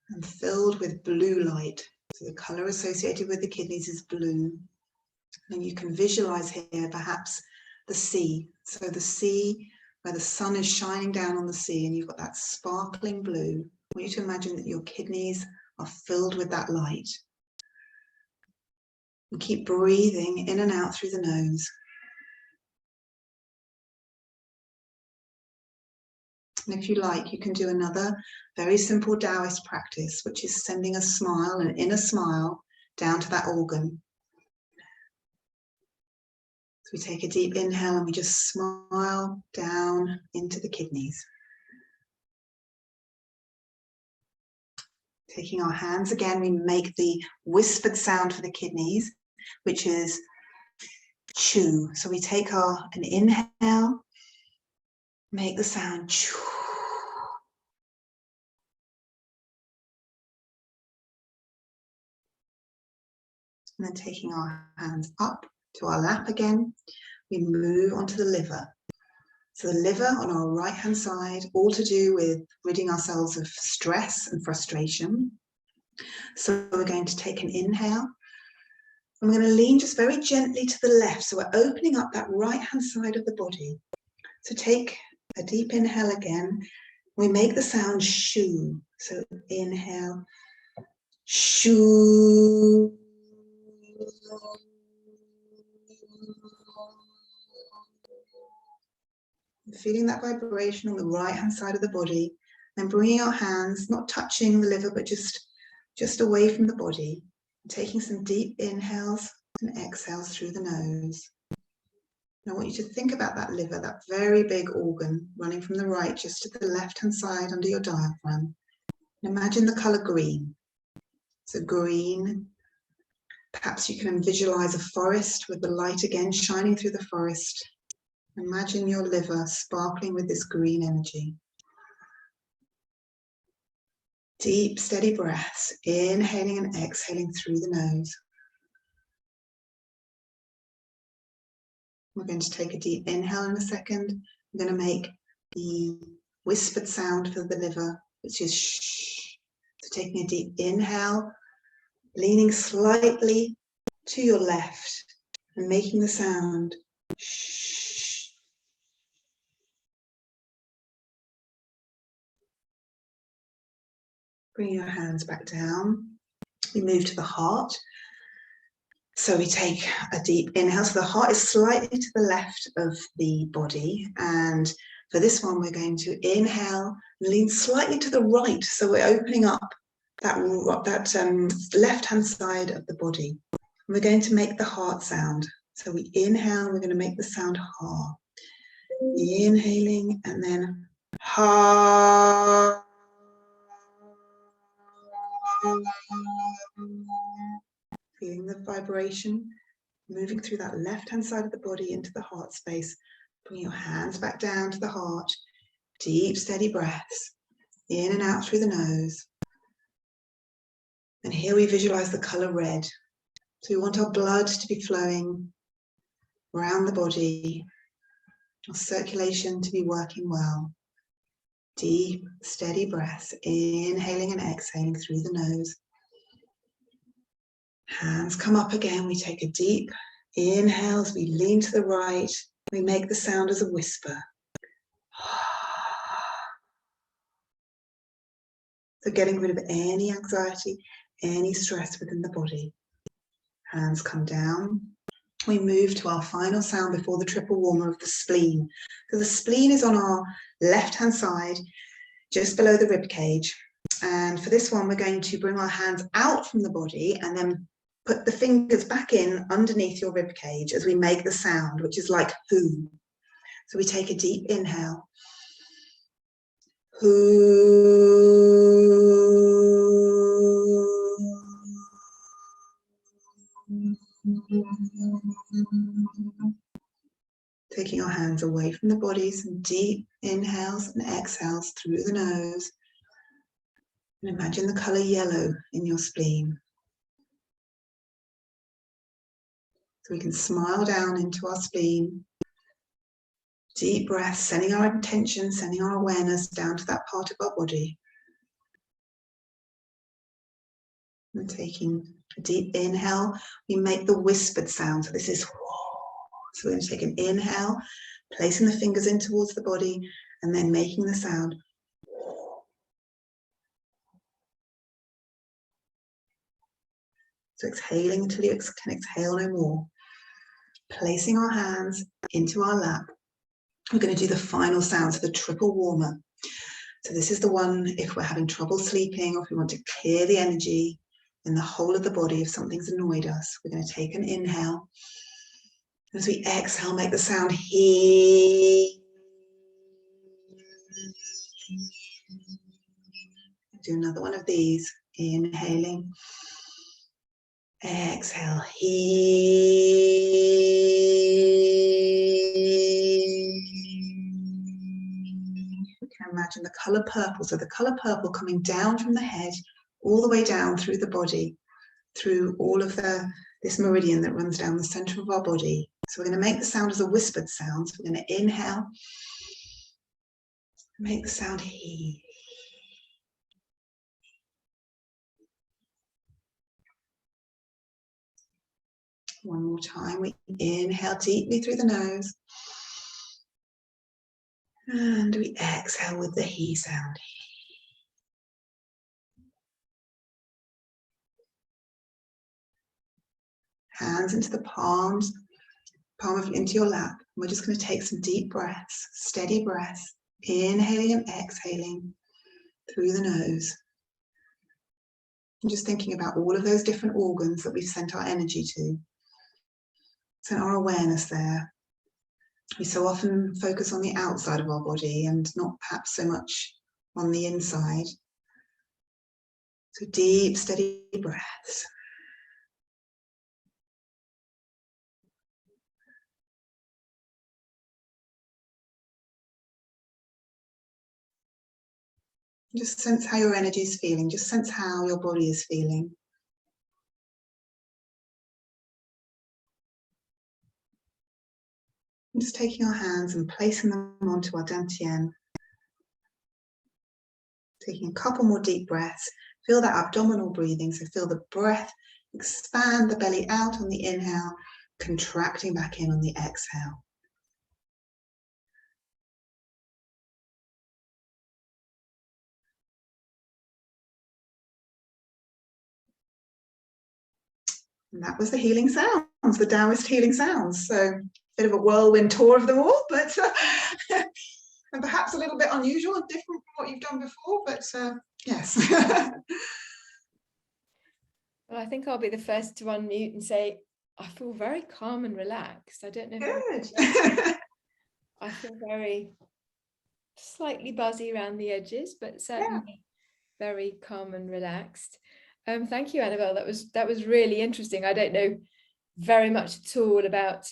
and filled with blue light. So the color associated with the kidneys is blue. And you can visualize here perhaps the sea. So the sea where the sun is shining down on the sea and you've got that sparkling blue. I want you to imagine that your kidneys are filled with that light. And keep breathing in and out through the nose. And if you like, you can do another very simple Taoist practice, which is sending a smile, an inner smile, down to that organ. So we take a deep inhale and we just smile down into the kidneys. Taking our hands again, we make the whispered sound for the kidneys, which is chew. So we take an inhale, make the sound chew. And then taking our hands up to our lap again, we move onto the liver. So the liver on our right hand side, all to do with ridding ourselves of stress and frustration. So we're going to take an inhale. And we're going to lean just very gently to the left. So we're opening up that right hand side of the body. So take a deep inhale again. We make the sound shoo. So inhale, shoo. Feeling that vibration on the right hand side of the body, and bringing our hands, not touching the liver, but just away from the body, taking some deep inhales and exhales through the nose. And I want you to think about that liver, that very big organ running from the right just to the left hand side under your diaphragm. And imagine the color green. So green, perhaps you can visualize a forest with the light again shining through the forest. Imagine your liver sparkling with this green energy. Deep, steady breaths, inhaling and exhaling through the nose. We're going to take a deep inhale in a second. We're going to make the whispered sound for the liver, which is shh. So taking a deep inhale, leaning slightly to your left and making the sound shh. Bring your hands back down. We move to the heart. So we take a deep inhale. So the heart is slightly to the left of the body. And for this one, we're going to inhale, lean slightly to the right. So we're opening up that left-hand side of the body. And we're going to make the heart sound. So we inhale, we're going to make the sound ha. Inhaling and then ha. Feeling the vibration moving through that left-hand side of the body into the heart space. Bring your hands back down to the heart. Deep, steady breaths in and out through the nose. And here we visualize the color red. So we want our blood to be flowing around the body, our circulation to be working well. Deep, steady breaths, inhaling and exhaling through the nose. Hands come up again. We take a deep inhale as we lean to the right. We make the sound as a whisper. So getting rid of any anxiety, any stress within the body. Hands come down. We move to our final sound before the triple warmer of the spleen. So the spleen is on our left-hand side, just below the rib cage. And for this one, we're going to bring our hands out from the body and then put the fingers back in underneath your rib cage as we make the sound, which is like who. So we take a deep inhale. Who. Taking our hands away from the body, some deep inhales and exhales through the nose. And imagine the color yellow in your spleen. So we can smile down into our spleen. Deep breaths, sending our attention, sending our awareness down to that part of our body. And taking a deep inhale, we make the whispered sound. So this is whoa. So we're going to take an inhale, placing the fingers in towards the body, and then making the sound. So exhaling until you can exhale no more. Placing our hands into our lap. We're going to do the final sound, so the triple warmer. So this is the one if we're having trouble sleeping or if we want to clear the energy in the whole of the body if something's annoyed us. We're going to take an inhale. As we exhale, make the sound he. Do another one of these. Inhaling. Exhale. We can imagine the color purple. So the color purple coming down from the head all the way down through the body, through all of this meridian that runs down the center of our body. So we're going to make the sound as a whispered sound. So we're going to inhale, make the sound he. One more time, we inhale deeply through the nose. And we exhale with the he sound. Hands into the palms, into your lap. We're just going to take some deep breaths, steady breaths, inhaling and exhaling through the nose. And just thinking about all of those different organs that we've sent our energy to. Sent our awareness there. We so often focus on the outside of our body and not perhaps so much on the inside. So deep, steady breaths. Just sense how your energy is feeling. Just sense how your body is feeling. And just taking our hands and placing them onto our dantian. Taking a couple more deep breaths. Feel that abdominal breathing. So feel the breath expand the belly out on the inhale, contracting back in on the exhale. And that was the healing sounds, the Taoist healing sounds. So a bit of a whirlwind tour of them all, but and perhaps a little bit unusual and different from what you've done before, but yes. Well, I think I'll be the first to unmute and say, I feel very calm and relaxed. I don't know. Good. I feel very slightly buzzy around the edges, but certainly very calm and relaxed. Thank you, Annabelle. That was really interesting. I don't know very much at all about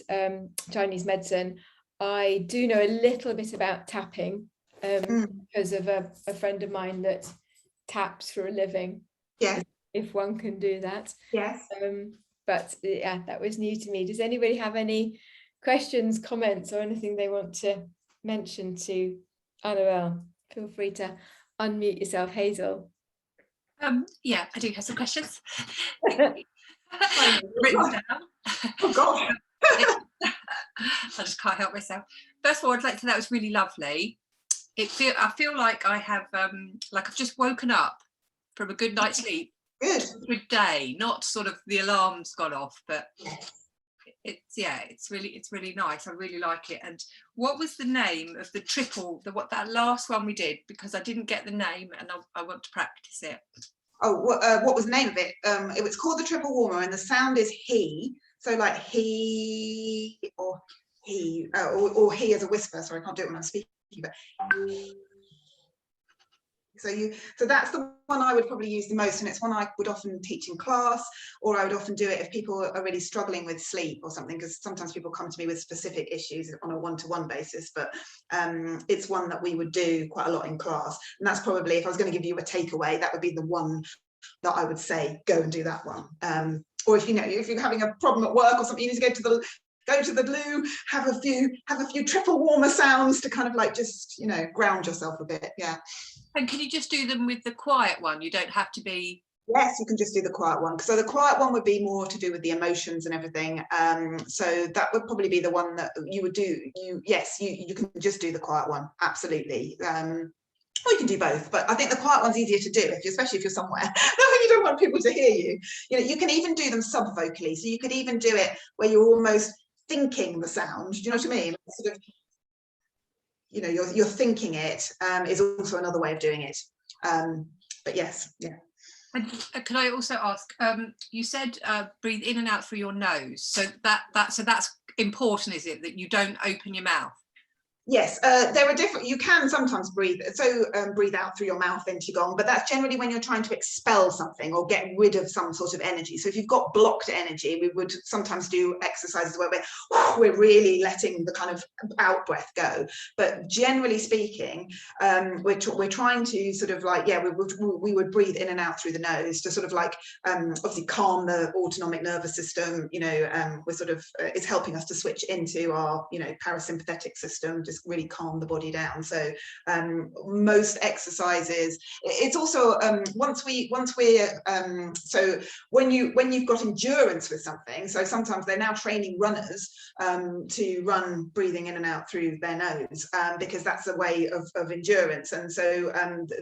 Chinese medicine. I do know a little bit about tapping because of a friend of mine that taps for a living. Yes. If one can do that. Yes. But yeah, that was new to me. Does anybody have any questions, comments, or anything they want to mention to Annabelle? Feel free to unmute yourself, Hazel. Yeah, I do have some questions. Written down. Oh God. I just can't help myself. First of all, I'd like to say that was really lovely. I feel like I have like I've just woken up from a good night's sleep. Good day, not sort of the alarm's gone off, but it's really nice. I really like it. And what was the name of the triple, that last one we did? Because I didn't get the name and I want to practice it. Oh, what was the name of it? It was called the triple warmer, and the sound is he. So like he or he, or he as a whisper. Sorry, I can't do it when I'm speaking, but. So that's the one I would probably use the most, and it's one I would often teach in class, or I would often do it if people are really struggling with sleep or something, because sometimes people come to me with specific issues on a one-to-one basis, but it's one that we would do quite a lot in class. And that's probably, if I was going to give you a takeaway, that would be the one that I would say, go and do that one. Or if you're having a problem at work or something, you need to go to the loo, have a few triple warmer sounds to kind of like just ground yourself a bit. Yeah. And can you just do them with the quiet one? You don't have to be. Yes, you can just do the quiet one. So the quiet one would be more to do with the emotions and everything. So that would probably be the one that you would do. You can just do the quiet one. Absolutely. Or you can do both, but I think the quiet one's easier to do, especially if you're somewhere you don't want people to hear you. You can even do them sub-vocally. So you could even do it where you're almost thinking the sound. Do you know what I mean? Sort of, you're thinking it is also another way of doing it. But yes, yeah. And can I also ask? You said breathe in and out through your nose. So that's important, is it? That you don't open your mouth. Yes, there are different. You can sometimes breathe out through your mouth in Qigong, but that's generally when you're trying to expel something or get rid of some sort of energy. So if you've got blocked energy, we would sometimes do exercises where we're really letting the kind of out breath go. But generally speaking, we're trying to sort of like, we would breathe in and out through the nose to sort of like obviously calm the autonomic nervous system. We're sort of it's helping us to switch into our parasympathetic system. Just really calm the body down. So most exercises, it's also so when you've got endurance with something, so sometimes they're now training runners to run breathing in and out through their nose, because that's a way of endurance. And so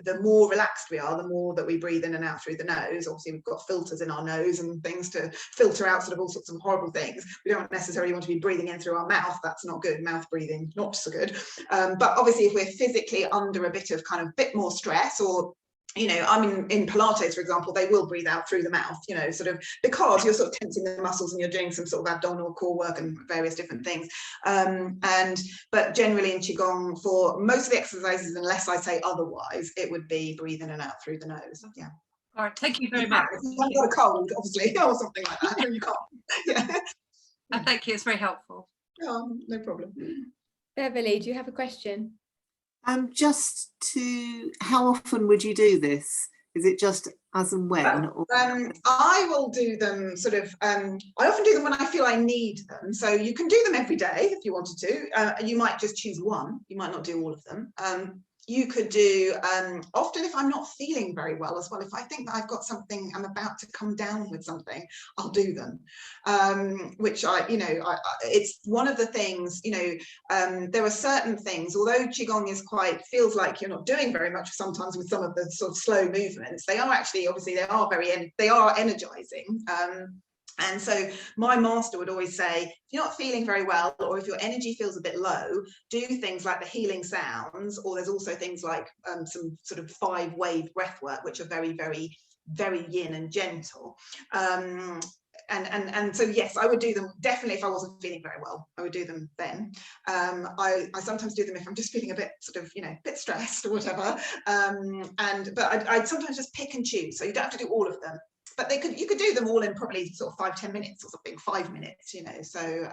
the more relaxed we are, the more that we breathe in and out through the nose. Obviously we've got filters in our nose and things to filter out sort of all sorts of horrible things. We don't necessarily want to be breathing in through our mouth. That's not good. Mouth breathing, not so good. But obviously if we're physically under a bit of kind of bit more stress, or I mean, in Pilates, for example, they will breathe out through the mouth, sort of because you're sort of tensing the muscles and you're doing some sort of abdominal core work and various different things. But generally in Qigong, for most of the exercises, unless I say otherwise, it would be breathe in and out through the nose. Yeah. All right. Thank you very much. If you've got a cold, obviously, or something like that, then you can't. Yeah. Thank you. It's very helpful. Oh, no problem. Beverly, do you have a question? Just to, how often would you do this? Is it just as and when? Or? I will do them sort of, I often do them when I feel I need them. So you can do them every day if you wanted to. You might just choose one. You might not do all of them. You could do, often if I'm not feeling very well as well, if I think that I've got something, I'm about to come down with something, I'll do them. Which it's one of the things, there are certain things, although Qigong feels like you're not doing very much sometimes with some of the sort of slow movements, they are actually, obviously, they are energizing. And so my master would always say, if you're not feeling very well, or if your energy feels a bit low, do things like the healing sounds, or there's also things like some sort of 5-wave breath work, which are very, very, very yin and gentle. And so yes, I would do them definitely if I wasn't feeling very well. I would do them then. I sometimes do them if I'm just feeling a bit sort of, a bit stressed or whatever. But I'd sometimes just pick and choose. So you don't have to do all of them. But you could do them all in probably sort of 5-10 minutes or something, 5 minutes, So,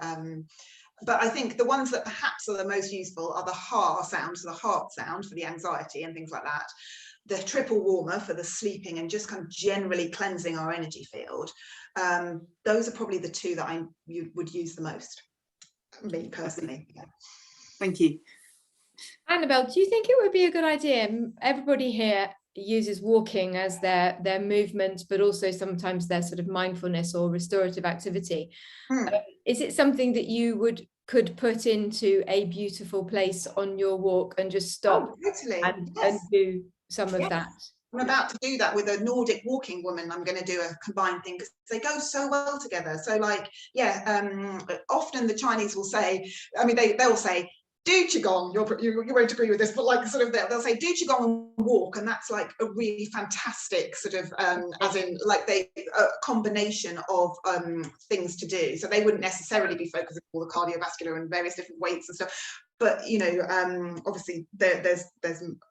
but I think the ones that perhaps are the most useful are the ha sound, so the heart sound for the anxiety and things like that. The triple warmer for the sleeping and just kind of generally cleansing our energy field. Those are probably the two that you would use the most, me personally. Yeah. Thank you. Annabelle, do you think it would be a good idea? Everybody here uses walking as their movement, but also sometimes their sort of mindfulness or restorative activity. Is it something that you could put into a beautiful place on your walk and just stop and do some of that? I'm about to do that with a Nordic walking woman. I'm going to do a combined thing because they go so well together. So often the Chinese will say, they'll say, do Qigong, you won't agree with this, but like sort of they'll say do Qigong and walk, and that's like a really fantastic sort of as in like a combination of things to do. So they wouldn't necessarily be focusing on all the cardiovascular and various different weights and stuff, but obviously there's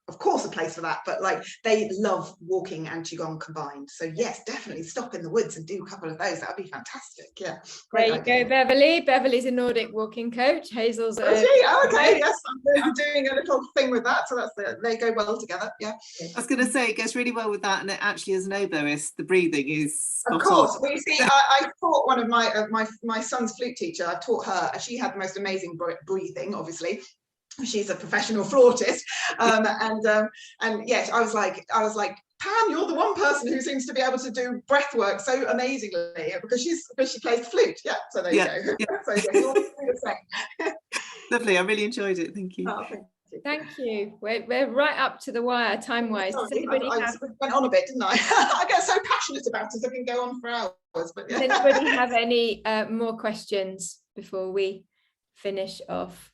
of course a place for that, but like they love walking and Qigong combined. So yes, definitely stop in the woods and do a couple of those. That would be fantastic. Yeah, great there you idea. Go, Beverly. Beverly's a Nordic walking coach. Hazel's okay, yes, I'm doing a little thing with that, so they go well together. Yeah, I was going to say it goes really well with that, and it actually as an oboist, the breathing is of course. Well, you see, I taught one of my son's flute teacher. I taught her, and she had the most amazing breathing, obviously. She's a professional flautist, and yes, I was like, Pam, you're the one person who seems to be able to do breath work so amazingly because she plays flute. Yeah, so there you go. Yeah. So you'll do the same. Lovely, I really enjoyed it. Thank you. Oh, thank you. Thank you. We're right up to the wire time-wise. Sorry, I went on a bit, didn't I? I get so passionate about it, I can go on for hours. But yeah. Does anybody have any more questions before we finish off?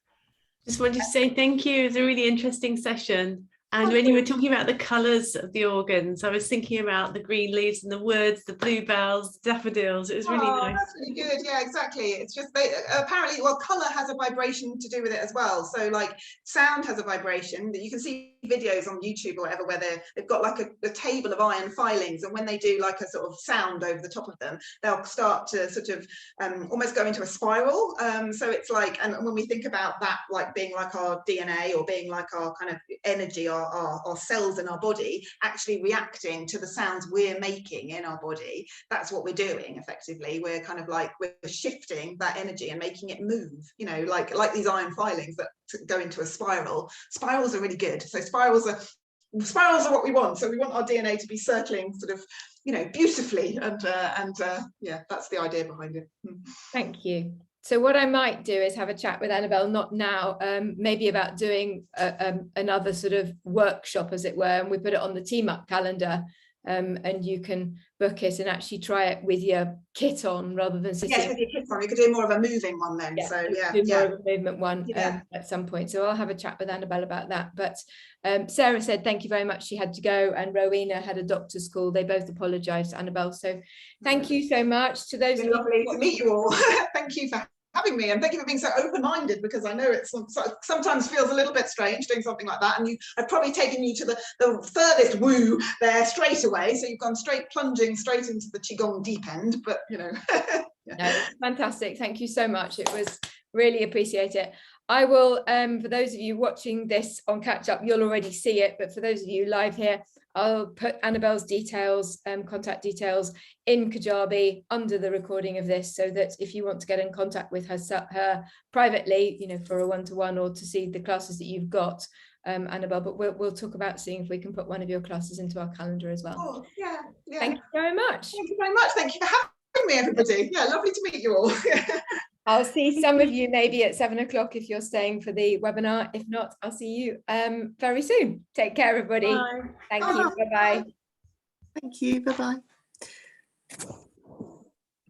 Just wanted to say thank you. It was a really interesting session. And when you were talking about the colours of the organs, I was thinking about the green leaves and the woods, the bluebells, the daffodils. It was really nice. That's really good. Yeah, exactly. It's just apparently, colour has a vibration to do with it as well. So like sound has a vibration. That you can see videos on YouTube or whatever where they've got like a table of iron filings, and when they do like a sort of sound over the top of them, they'll start to sort of almost go into a spiral. So it's like, and when we think about that like being like our DNA or being like our kind of energy, our cells in our body actually reacting to the sounds we're making in our body, that's what we're doing effectively. We're kind of like we're shifting that energy and making it move, like these iron filings that go into a spiral. Spirals are really good. So spirals are what we want. So we want our DNA to be circling sort of beautifully, and yeah, that's the idea behind it. Thank you. So what I might do is have a chat with Annabelle, not now, maybe about doing another sort of workshop, as it were, and we put it on the Team Up calendar, and you can book it and actually try it with your kit on rather than sitting. Yes, with your kit on. You could do more of a moving one then. Yeah, so yeah, do more of a movement one at some point. So I'll have a chat with Annabelle about that. But Sarah said thank you very much. She had to go, and Rowena had a doctor's call. They both apologised, Annabelle. So thank you so much to those. It's been lovely to meet you all. Thank you for having me, and thank you for being so open-minded, because I know it sometimes feels a little bit strange doing something like that, and I've probably taken you to the furthest woo there straight away, so you've gone plunging straight into the Qigong deep end, but yeah. No, fantastic. Thank you so much. It was really appreciate it. I will, for those of you watching this on catch up, you'll already see it, but for those of you live here, I'll put Annabelle's details, contact details in Kajabi under the recording of this, so that if you want to get in contact with her privately, you know, for a one-to-one or to see the classes that you've got, Annabelle, but we'll talk about seeing if we can put one of your classes into our calendar as well. Oh, yeah. Thank you very much. Thank you very much. Thank you for having me, everybody. Yeah, lovely to meet you all. I'll see some of you maybe at 7 o'clock if you're staying for the webinar. If not, I'll see you very soon. Take care, everybody. Bye. Thank you. Bye-bye. Thank you. Bye-bye.